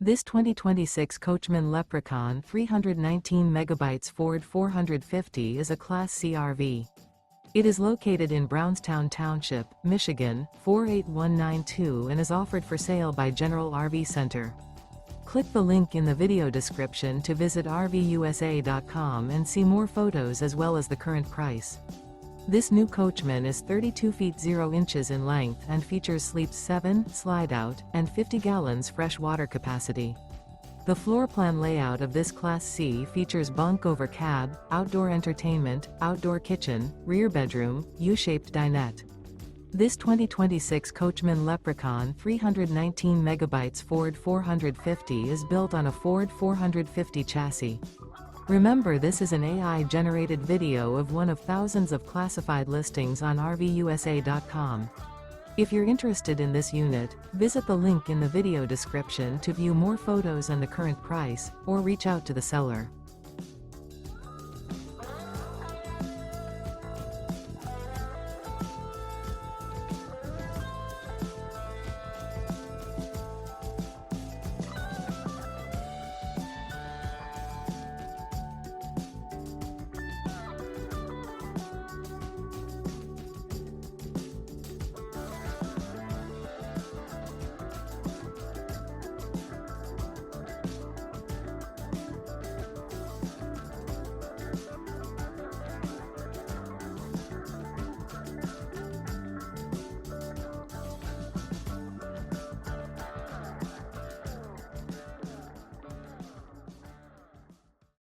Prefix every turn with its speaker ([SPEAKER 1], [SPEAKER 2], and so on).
[SPEAKER 1] This 2026 Coachmen Leprechaun 319 MB Ford 450 is a Class C RV. It is located in Brownstown Township, Michigan, 48192 and is offered for sale by General RV Center. Click the link in the video description to visit RVUSA.com and see more photos as well as the current price. This new Coachmen is 32 feet 0 inches in length and features sleeps 7, Slideout, and 50 gallons fresh water capacity. The floor plan layout of this Class C features bunk over cab, outdoor entertainment, outdoor kitchen, rear bedroom, U-shaped dinette. This 2026 Coachmen Leprechaun 319 MB Ford 450 is built on a Ford 450 chassis. Remember, this is an AI-generated video of one of thousands of classified listings on RVUSA.com. If you're interested in this unit, visit the link in the video description to view more photos and the current price, or reach out to the seller.